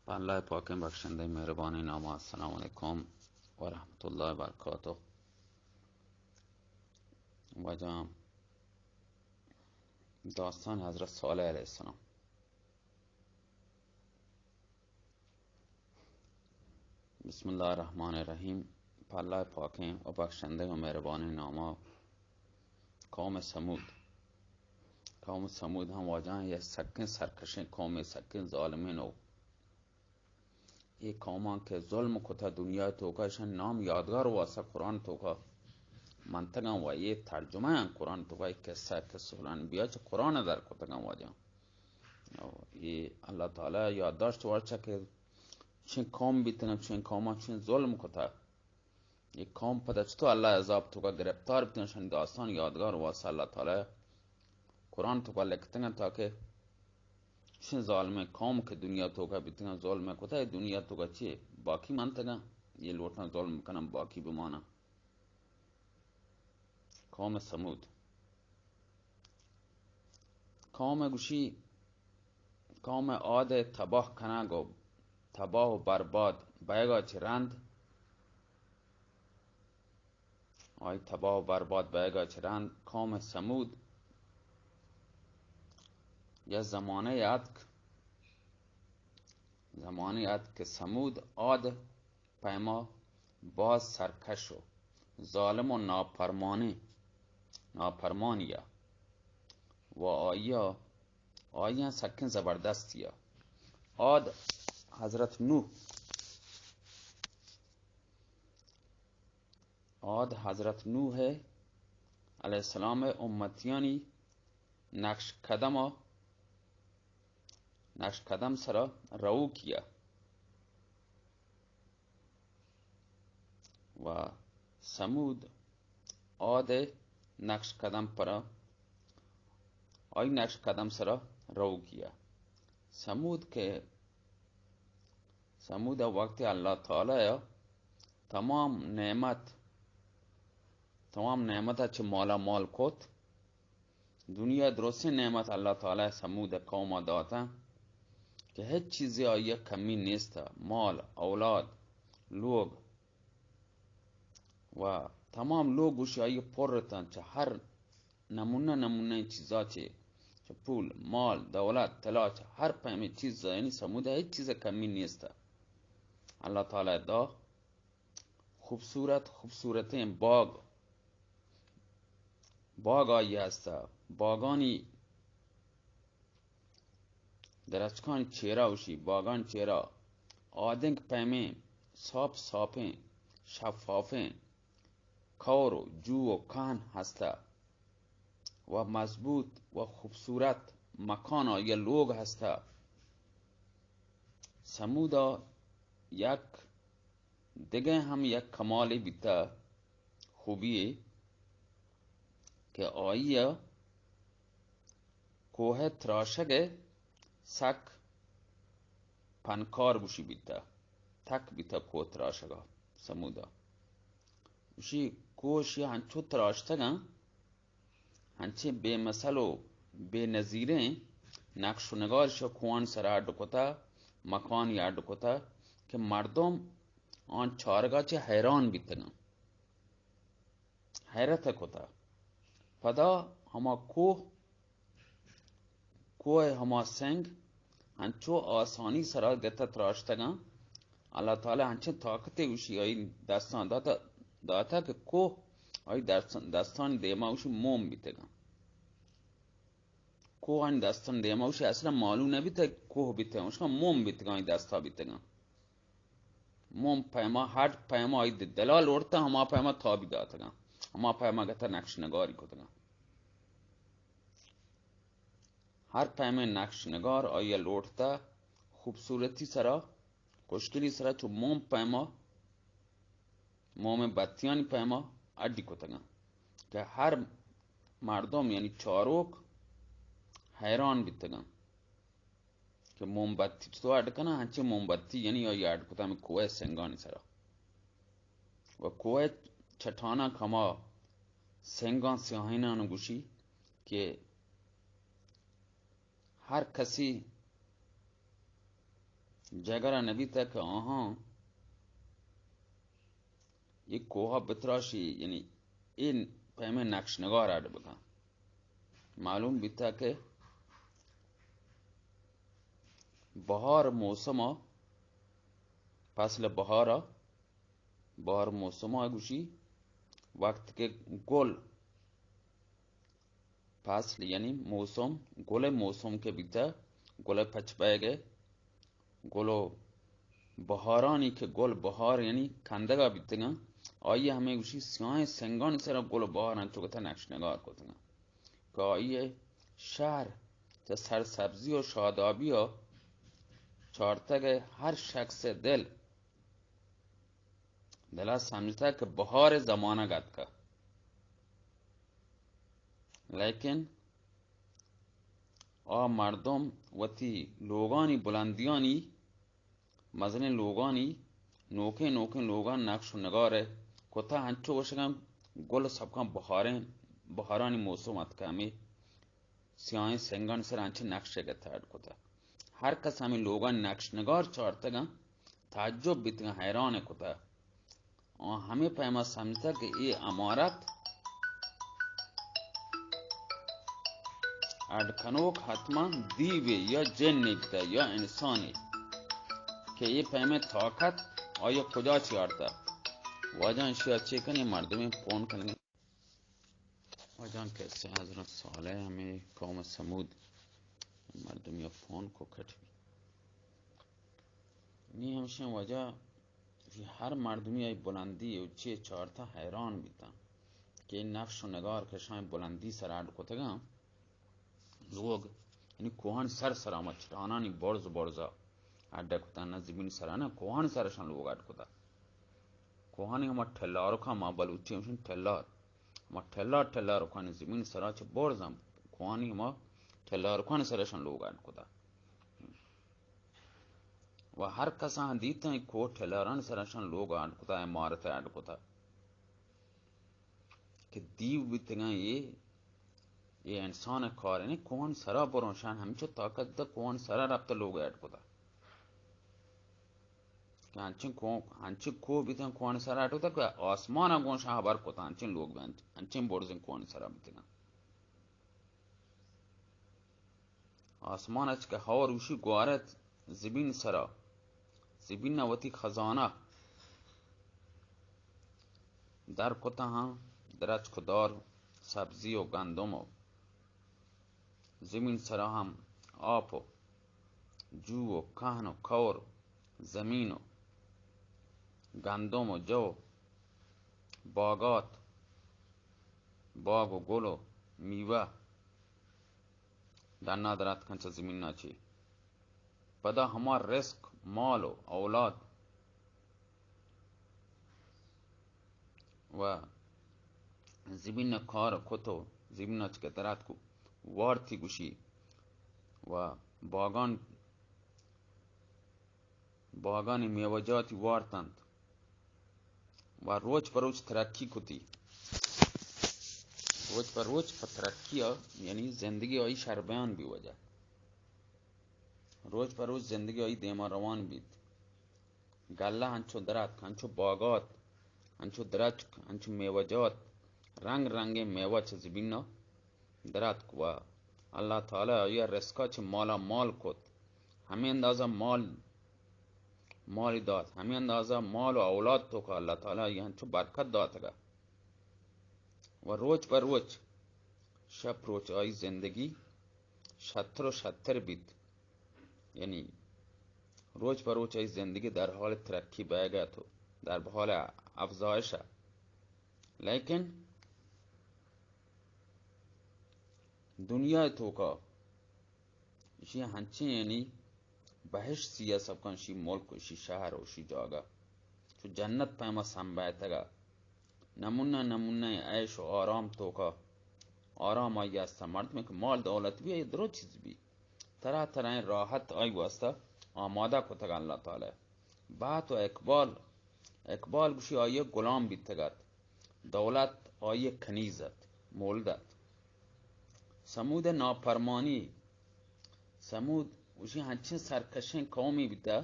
به الله پاک بخشنده مهربان نام. السلام علیکم و رحمت الله و برکاته. و داستان حضرت صالح علیه السلام. بسم الله الرحمن الرحیم. به الله پاک و بخشنده و مهربان نام. قوم سمود هم واجه یه سکن سرکشن قوم سکن ظالمین و یہ قومان که ظلم کتا دنیا توکاشن نام یادگار واسه قرآن توکا منطقه و یہ ترجمه ان قرآن توکا یک قصه قصولان بیا چه قرآن در کتا واجه یہ اللہ تعالی یادداشت ورچه که چین قوم بیتنم چین قومان چین ظلم کتا یک قوم پدا چطو اللہ عذاب توکا گرفتار بیتنشن داستان یادگار واسه اللہ تعالی قرآن توکا لکتنگا تاکه چه ظالم قوم که دنیا توکا بیتنا ظلم کتا دنیا توکا چیه باقی منطقه یہ لوٹنا ظلم کنم باقی بمانا. قوم سمود قوم گوشی قوم عاد تباه کنگو تباه و برباد بیگا چه رند آی تباه و برباد بیگا چه رند. قوم سمود یا زمانه یاد که سمود عاد پیما باز سرکش و ظالم و ناپرمانیه و آیا سکن زبردستیه. عاد حضرت نوح علیه السلام امتیانی نقش قدم سرا رو کیا و سمود عاد نقش قدم پرا آی نقش قدم سرا رو کیا. سمود وقت اللہ تعالی تمام نعمت چه مالا مال کت دنیا درست نعمت اللہ تعالی سمود قوم داتا که هیچ چیزی آیا کمی نیست، مال، اولاد، لوگ و تمام لوگوش آیا پرتن چه هر نمونه چیزا چه پول، مال، دولت، طلا چه هر پهمی چیز یعنی سمود هیچ چیز کمی نیست. اللہ تعالی دا خوبصورت باغ آئی هستا باغانی درچکان چهره وشی باغان چهره آدنگ پیمه صافه شفافه کور و جو و کان هسته و مضبوط و خوبصورت مکان یا لوگ هسته. سمودا یک دیگه هم یک کمالی بیتا خوبیه که آیه کوه تراشگه سک پنکار بوشی بیتا تک بیتا کوه تراشگه سمودا بوشی کوشی هنچو تراشتگه هنچه بے مثل و بے نظیره نقش و نگارش کوان سر دکتا مکان یا دکتا که مردم آن چارگاه چه حیران بیتگه حیرت کتا پدا هما کوه هما سنگ هنچو آسانی سرا گتا تراشتگا اللہ تعالی هنچه طاقت وشی آئی دستان داتا که کوه آئی دستان دیما وشی موم بیتگا کوه آئی دستان دیما وشی اصلا معلوم نبیتا کوه بیتگا وشکا موم بیتگا آئی دستا بیتگا موم پیما هر پیما آئی دلال ورطا هما پیما تابی داتگا هما پیما گتا نقش نگاری کتگا هر پیمه نقش نگار آیا لوٹتا خوبصورتی سرا خوشگلی سرا چو موم بطیانی پیما اڈی کتگا که هر مردم یعنی چاروک حیران بیتگا که موم بطی تو اڈ کنا هنچه موم بطی یعنی آیا اڈ کتا میں کوه سنگانی سرا و کوه چٹانا کما سنگان سیاهینانو گوشی که هر کسی जगरा नबी तक आहा ये कोहा बितराशी यानी इन पैमे नक्श नगार आड़ बका मालूम बिता के बहार मौसम फासल बहार मौसम गुशी वक्त के गोल फासल यानी मौसम गोले मौसम के बिता गोले पच पाएगे गोलो बहारानी के गोल बहार यानी खंदगा बितगा आइए हमें उसी सियाए सेंगन से गोल बहार चुकता नक्श नगार को का आइए शहर तो सर सब्जी और शादाबी और चारता गए हर शख्स से दिला समझता कि बहार जमाना गत का लेकिन आ मर्दम वती लोगानी बुलंदियानी मजने लोगानी नोके नोके लोगान नक्श नगारे कोता हंचो वशगम गोल सबका बहारानी मौसम अत का में सियाए सेंगन से रांचे नक्शे के थाड़ कोता हर कसामी लोगा नक्श नगार चारतगा ताज्जुब बितगा हैरान है कोता और हमें पैमा समझता कि ये अमारत अडखनोक हतमा दीवे या जिन निकता या इंसान है कि ये पैमे ताकत और ये खुदा चारता वजह से अच्छे कने मर्द में फोन करेंगे वजह कैसे हजरत साले हमें कौम समूद मर्दम या फोन को कट नहीं हमसे वजह हर मर्दमी आई बुलंदी उच्चे चारता हैरान बीता कि नफ्श नगार के शाय बुलंदी सराड को तगा लोग यानी कोहन सर सरामत चटाना नहीं बोर्जा अड्डा कोता ना जमीन सराना कोहन सर शान लोग अड कोता कोहन हम ठल्लार का मा बल उच्चे हम ठल्लार का जमीन सरा च बोर्जा कोहन हम ठल्लार का सर शान लोग अड कोता वह हर कसा दीता है को ठल्लारन सरशन लोग आड़ कोता इमारत आड़ कोता कि दीव बितगा ये इंसान कार है कौन सरा बरोशान हम चो ताकत द कौन सरा रब्त लोग आड़ कोता कि अंचे को बितगा कौन सरा आड़ कोता कि आसमान अगों शाह बार कोता अंचे लोग बंद अंचे बोर्जन कौन सरा बितगा आसमान अच के हवर उशी ग्वारत जमीन सरा जिबिनावती खजाना दर कोता हाँ दराज खुदार सब्जी और गंदम जमीन सरा हम आप जू कहनो खौर जमीन गंदम जो बागात बाग गोलो मीवा दाना दरात खंचा जमीन नाची पदा हमार रिस्क माल औलाद व जिबिन खार खोतो जिबिन के तरात को वार थी गुशी व बागानी मेवजाती वार तंत व रोज पर रोज तरक्की खुती रोज पर रोज तरक्की यानी जिंदगी आई शरबयान भी वजह रोज पर रोज जिंदगी आई देमा रवान बीत गल्ला हंचो दरात हंचो बागात हंचो दराज हंचो मेवजात रंग रंगे मेवा छ जिबिन दरात कुआ अल्लाह ताला या रिस्का छ माला माल कोत हमें अंदाजा माल दात हमें अंदाजा माल और औलाद तो का अल्लाह ताला यहाँ छो बरकत दातगा व रोज पर रोज शब रोज आई जिंदगी शतर बीत यानी रोज पर रोज आई जिंदगी दर हाल तरक्की बह गया तो दर हाल अफजाइशा लेकिन दुनिया तो का इसी हंचे यानी बहश सिया सबका शी मुल्क शी शहर और शी जागा तो जन्नत पैमा संबायतगा नमूना ऐश और आराम तो का आराम आई मर्द में माल दौलत भी आई दरो चीज भी तरह तरह राहत आई वास्ता आमादा को तगा अल्लाह ताला बात इकबाल गुशी आई गुलाम भी तगत दौलत आई खनीजत मोलदत समूद नाफरमानी समूद उसी हंचे सरकशें कौमी बिता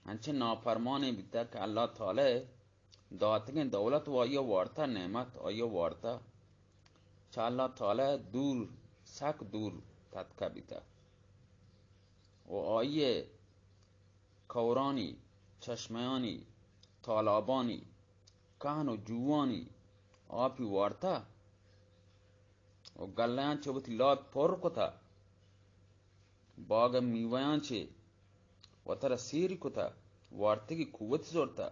हंचे नाफरमाने बिता के अल्लाह ताला दातगे दौलत वायो वार्ता नेमत आयो वार्ता चा अल्लाह ताला दूर सक दूर तत्का बिता वो आइए कौरानी चश्मयानी तालाबानी कहनो जुवानी आपी वार्ता वो गल्लांचे वती लाद पोर कोता बाग मीवयांचे वतर सीरी कोता वार्ते की कुवत जोड़ता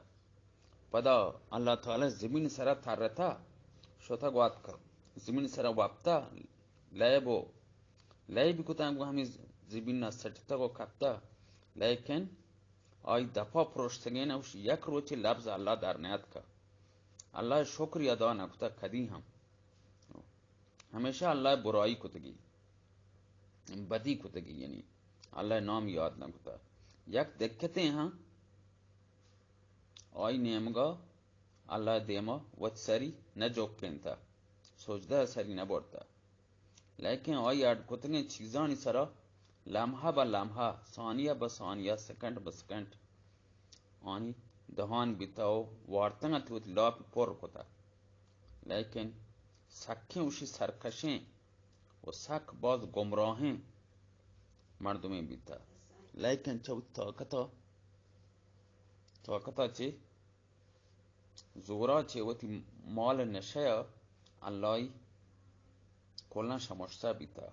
पदा अल्लाह ताला जमीन सरा थारता शोता ग्वात कर जमीन सरा वापता लैबो लैब कोता हमें जमीन ना सटता को खत्ता लेकिन आई दफा प्रोश्तगेन उस यक रोचे लफ्ज अल्लाह दारनात का अल्लाह शुक्रिया अदा न कुता खदी हम हमेशा अल्लाह बुराई कुतगी बदी कुतगी यानी अल्लाह नाम याद न कुता यक देखते हैं आई नेमगा अल्लाह देमा वत्सरी न जोकेंता सोचदा सरी न बोलता लेकिन आई आड कुतगे चीज़ां नि सरा लम्हा ब लम्हा सानिया ब सानिया सेकंड ब सेकंड आनी दहान बिताओ वार्तंगा तुत लाप पोर कोता लेकिन सखें उसी सरकशें वो सख बहुत गुमराहें मर्दमें बिता लेकिन चौ ताकता चे जोरा चे वती माल नशया अल्लाह कोलना समझता बिता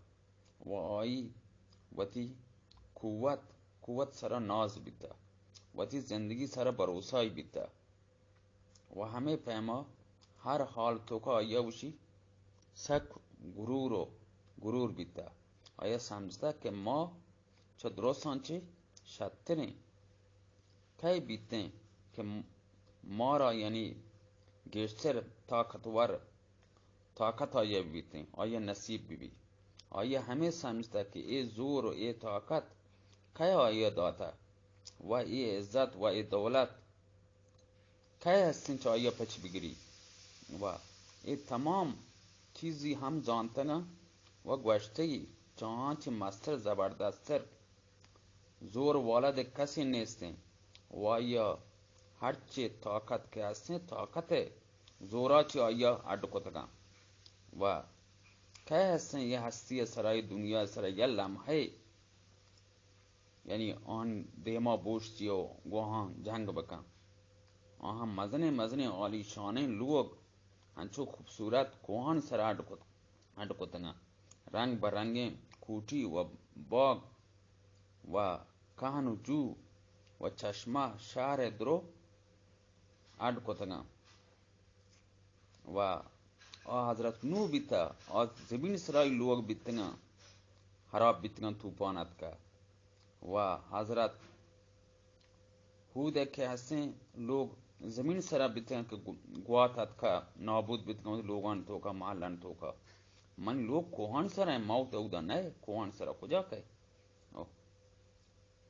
वो आई वती कुवत सरा नाज बिता वती जिंदगी सरा भरोसा ही बिता वह हमें पैमा हर हाल तो का आया उसी सक गुरूर बिता आया समझता कि माँ चद्रो सांचे शतने कई बीते कि मारा यानी गेस्टर ताकत आया बीते आया नसीब भी आया हमें समझता कि ये जोर ये ताकत क्या आया दाता वह ये इज्जत वह ये दौलत क्या हस्तिन चाहिए पच बिगड़ी वह ये तमाम चीज़ें हम जानते ना वह गश्ते ही चांच मस्तर जबरदस्तर जोर वाला दे कसी नेस्ते वह यह हर चे ताकत के हस्ते ताकत है जोरा चे आया अडकोतगा वह क्या हस्ते ये हस्ती सराय दुनिया सराय यह लम्हे यानी आन देमा बोश चियो वहाँ जंग बका वहाँ मजने आली शाने लोग हंचो खूबसूरत कोहान सरा अडकोतंगा रंग बरंगे खूटी व बाग व कहनु जू व चश्मा शार द्रो अडकोतंगा व हजरत नू बिता और जमीन सराय लोग बितंगा हराब बितंगा तूफानत का वह हजरत हूद के हंसे लोग जमीन सरा बितंगा के गुआत का नाबूद बितंगा लोगान तो का महलन तो का मन लोग कोहान सरा मौत उदा नए कोहान सरा को जाके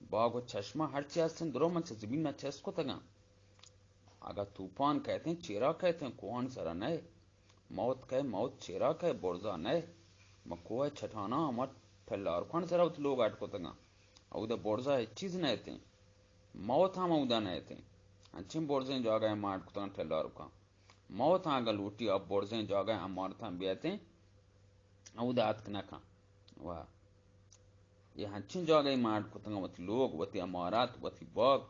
बाग चश्मा हर चीज द्रो मन से जमीन में चेस को तंगा अगर तूफान कहते हैं चेरा कहते हैं कोहान सरा नए मौत कहे मौत चेरा कहे बोर्जा नए मकुआ छठाना मत ठल्लार कौन सरा उत लोग आट को तंगा उदा बोर्जा है चीज नए थे मौत हम उदा नए थे अंचिम बोर्जे जागा माट को तंगा ठल्लार का मौत आगा लूटी अब बोर्जे जागा अमारता बेते उदा आत ना का वाह ये हंचिन जागा माट को तंगा वती लोग वती अमारात वती बाग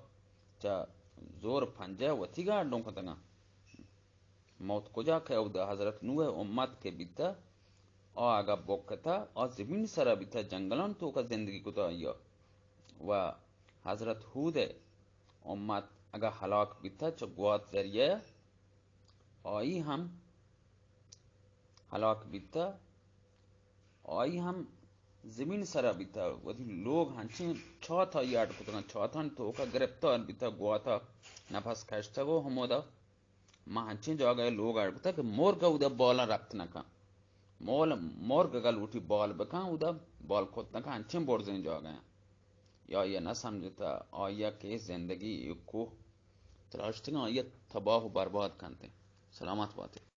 चा जोर फंजे वती गाड़ डों को तंगा मौत को जाके उदा हजरत नूह उम्मत के बिता आगा बोकता और जमीन सरा बिता जंगलन तो का जिंदगी को तो आया वह हजरत हूद उम्मत अगर हलाक बिता चो गुआत जरिए आई हम हलाक बिता आई हम जमीन सरा बिता वही लोग हंचे चौथा याद को चौथा तो का गिरफ्तार बिता गुआता नफस खस्ता को हमोदा मां हंचे जो गए लोग आड़ता कि मोर का उदा बॉल रक्त न का मोर का गल उठी बॉल बका उदा बॉल खोत न का हंचे बोर्ड से जो गए या ये न समझता आया के जिंदगी को तराशते ये तबाह बर्बाद करते सलामत बातें